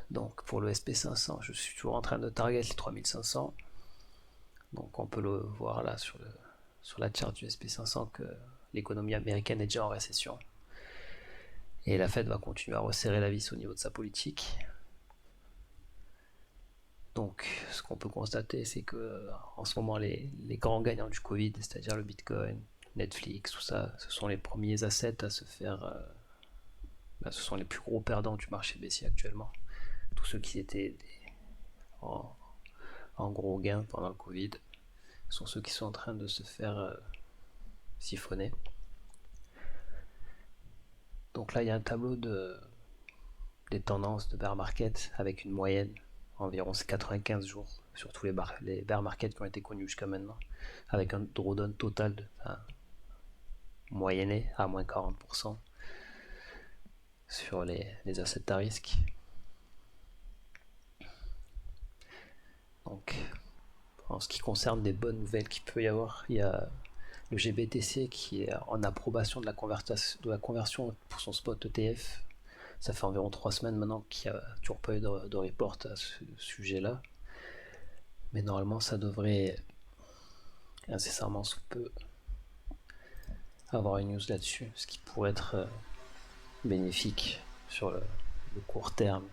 Donc pour le SP500, je suis toujours en train de target les 3500. Donc on peut le voir là sur la charte du SP500 que l'économie américaine est déjà en récession. Et la Fed va continuer à resserrer la vis au niveau de sa politique. Donc ce qu'on peut constater, c'est que en ce moment, les grands gagnants du Covid, c'est-à-dire le Bitcoin, Netflix, tout ça, ce sont les premiers assets à se faire... ce sont les plus gros perdants du marché baissier actuellement. Tous ceux qui étaient en, en gros gain pendant le Covid sont ceux qui sont en train de se faire siphonner. Donc là, il y a un tableau des tendances de bear market avec une moyenne environ 95 jours sur tous les bear markets qui ont été connus jusqu'à maintenant, avec un drawdown total moyenné à moins 40% sur les assets à risque. Donc, en ce qui concerne des bonnes nouvelles qu'il peut y avoir, il y a le GBTC qui est en approbation de la conversion pour son spot ETF. Ça fait environ 3 semaines maintenant qu'il n'y a toujours pas eu de report à ce sujet-là. Mais normalement, ça devrait incessamment sous peu avoir une news là-dessus, ce qui pourrait être bénéfique sur le court terme,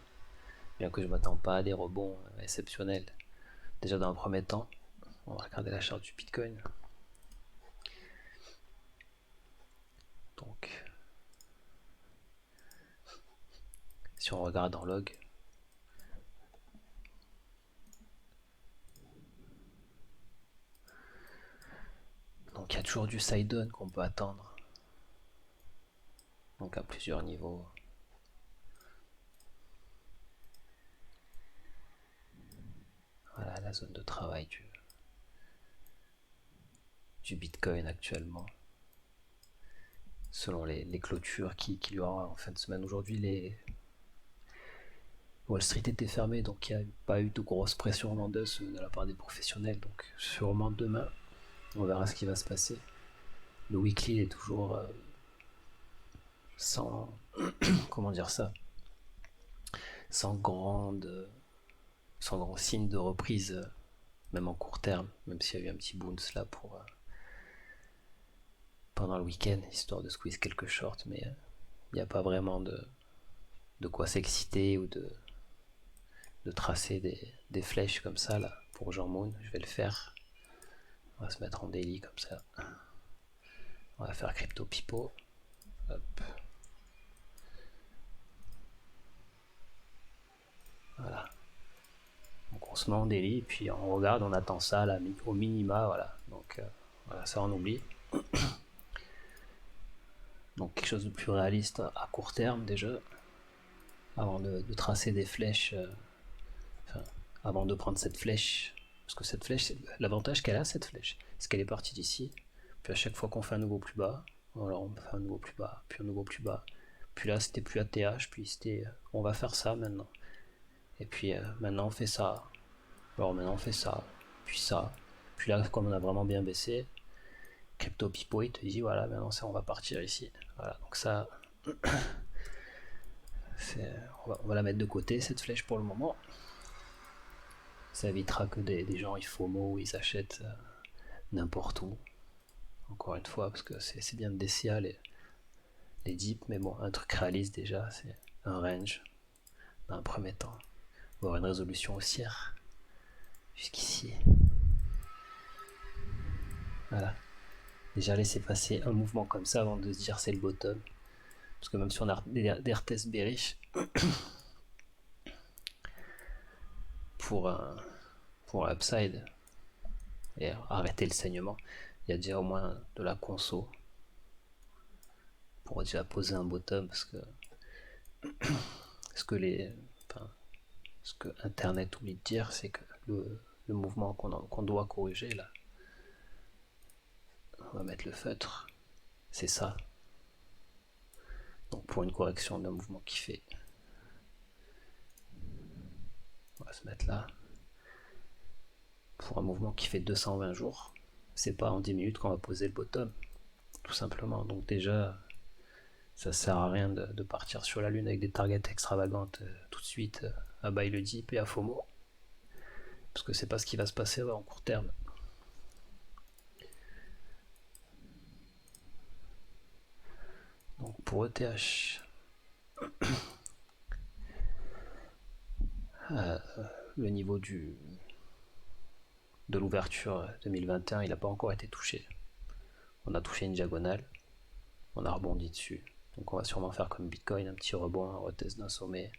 bien que je ne m'attends pas à des rebonds exceptionnels. Déjà dans un premier temps, on va regarder la charte du Bitcoin. Donc, si on regarde en log, donc il y a toujours du side-on qu'on peut attendre, donc à plusieurs niveaux. Voilà la zone de travail du Bitcoin actuellement. Selon les clôtures qu'il y aura en fin de semaine. Aujourd'hui, les Wall Street était fermé, donc il n'y a pas eu de grosse pression vendeuse de la part des professionnels. Donc sûrement demain, on verra ce qui va se passer. Le weekly est toujours sans, comment dire ça, sans sans grand signe de reprise, même en court terme, même s'il y a eu un petit bounce là pendant le week-end, histoire de squeeze quelques shorts, mais il n'y a pas vraiment de quoi s'exciter ou de tracer des flèches comme ça là pour Jean Moon. Je vais le faire. On va se mettre en daily comme ça. On va faire Crypto Pipo. Hop. Voilà. Donc on se met en daily, puis on regarde, on attend ça là, au minima, voilà. Donc voilà, ça on oublie. Donc quelque chose de plus réaliste à court terme déjà, avant de tracer des flèches, avant de prendre cette flèche. Parce que cette flèche, l'avantage qu'elle a, cette flèche, c'est qu'elle est partie d'ici. Puis à chaque fois qu'on fait un nouveau plus bas, alors on fait un nouveau plus bas, puis un nouveau plus bas. Puis là, c'était plus ATH, puis c'était on va faire ça maintenant. Et puis maintenant, on fait ça. Alors maintenant, on fait ça, puis ça. Puis là, comme on a vraiment bien baissé, Crypto Pipo, il te dit voilà, maintenant on va partir ici. Voilà, donc ça, on va la mettre de côté, cette flèche pour le moment. Ça évitera que des gens ils FOMO ou ils achètent n'importe où. Encore une fois, parce que c'est bien de DCA les dips, mais bon, un truc réaliste déjà, c'est un range dans un premier temps, voire une résolution haussière jusqu'ici. Voilà. Déjà laisser passer un mouvement comme ça avant de se dire c'est le bottom. Parce que même si on a des retests bearish pour un upside et arrêter le saignement, il y a déjà au moins de la conso pour déjà poser un bottom parce que ce que ce que internet oublie de dire, c'est que le mouvement qu'on doit corriger là, on va mettre le feutre, c'est ça. Donc pour une correction d'un mouvement qui fait, on va se mettre là, pour un mouvement qui fait 220 jours, c'est pas en 10 minutes qu'on va poser le bottom, tout simplement. Donc déjà, Ça sert à rien de partir sur la lune avec des targets extravagantes tout de suite à buy le dip et à FOMO, parce que c'est pas ce qui va se passer en court terme. Donc pour ETH, le niveau de l'ouverture 2021, il n'a pas encore été touché. On a touché une diagonale, on a rebondi dessus. Donc on va sûrement faire comme Bitcoin, un petit rebond, un retest d'un sommet.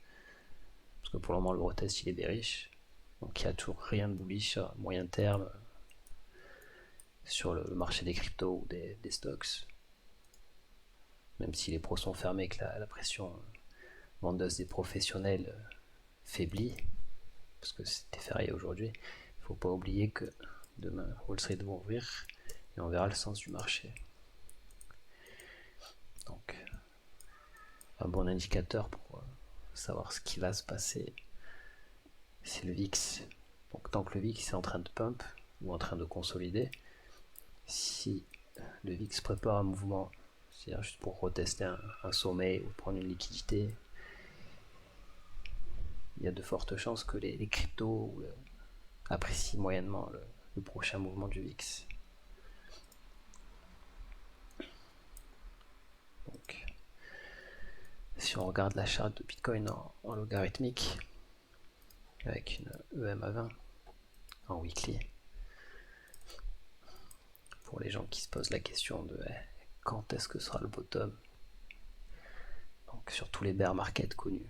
Parce que pour le moment, le retest, il est bearish. Donc il n'y a toujours rien de bullish à moyen terme sur le marché des cryptos ou des stocks. Même si les pros sont fermés, que la pression vendeuse des professionnels faiblit, parce que c'était férié aujourd'hui. Il ne faut pas oublier que demain, Wall Street va ouvrir et on verra le sens du marché. Donc, un bon indicateur pour savoir ce qui va se passer, c'est le VIX. Donc, tant que le VIX est en train de pump ou en train de consolider, si le VIX prépare un mouvement, c'est-à-dire juste pour retester un sommet ou prendre une liquidité, il y a de fortes chances que les cryptos apprécient moyennement le prochain mouvement du VIX. Donc, si on regarde la charte de Bitcoin en logarithmique, avec une EM à 20 en weekly, pour les gens qui se posent la question de quand est-ce que sera le bottom, donc sur tous les bear markets connus,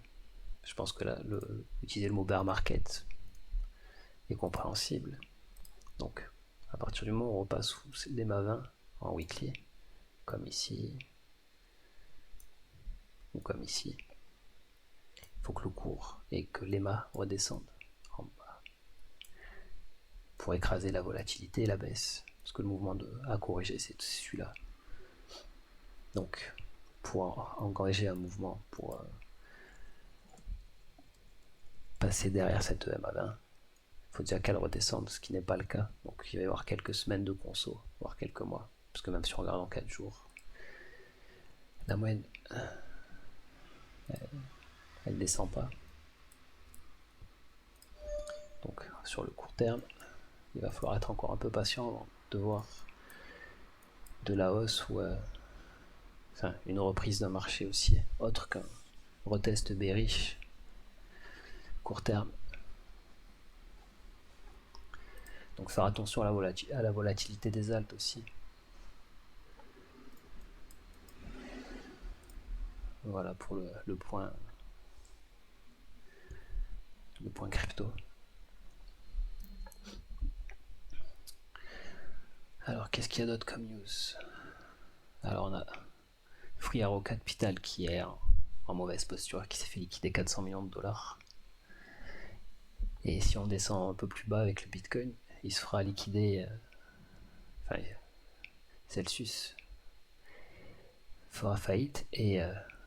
je pense que là, utiliser le mot bear market est compréhensible. Donc, à partir du moment où on repasse sous les MA 20 en weekly, comme ici, ou comme ici, il faut que le cours et que l'EMA redescendent en bas pour écraser la volatilité et la baisse. Parce que le mouvement à corriger, c'est celui-là. Donc, pour engager un mouvement, pour passer derrière cette EM à 20, il faut déjà qu'elle redescende, ce qui n'est pas le cas. Donc il va y avoir quelques semaines de conso, voire quelques mois. Parce que même si on regarde en 4 jours, la moyenne, elle descend pas. Donc sur le court terme, il va falloir être encore un peu patient avant de voir de la hausse ou une reprise d'un marché aussi autre qu'un retest bearish court terme. Donc faire attention à la volatilité des altes aussi. Voilà pour le point crypto. Alors qu'est-ce qu'il y a d'autre comme news? Alors on a Free Arrow Capital qui est en mauvaise posture, qui s'est fait liquider 400 millions de dollars. Et si on descend un peu plus bas avec le Bitcoin, il se fera liquider. Celsius fera faillite et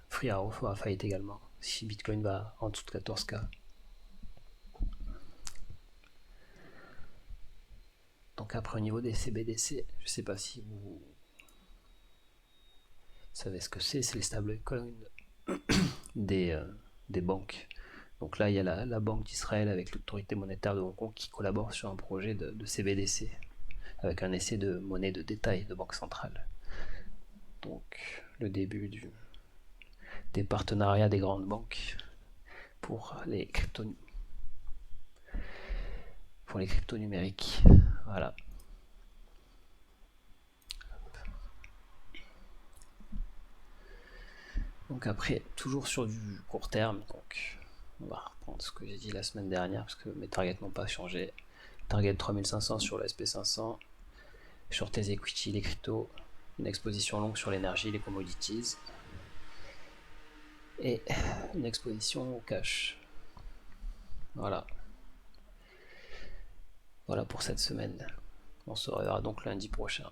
Free Arrow fera faillite également si Bitcoin va en dessous de 14K. Donc après au niveau des CBDC, je ne sais pas si vous savez ce que c'est les stablecoins des banques. Donc là il y a la Banque d'Israël avec l'autorité monétaire de Hong Kong qui collabore sur un projet de CBDC avec un essai de monnaie de détail de banque centrale. Donc le début des partenariats des grandes banques pour les cryptos numériques. Voilà. Donc après, toujours sur du court terme, donc on va reprendre ce que j'ai dit la semaine dernière parce que mes targets n'ont pas changé. Target 3500 sur le SP500, short les equity, les cryptos, une exposition longue sur l'énergie, les commodities et une exposition au cash. Voilà. Voilà pour cette semaine. On se reverra donc lundi prochain.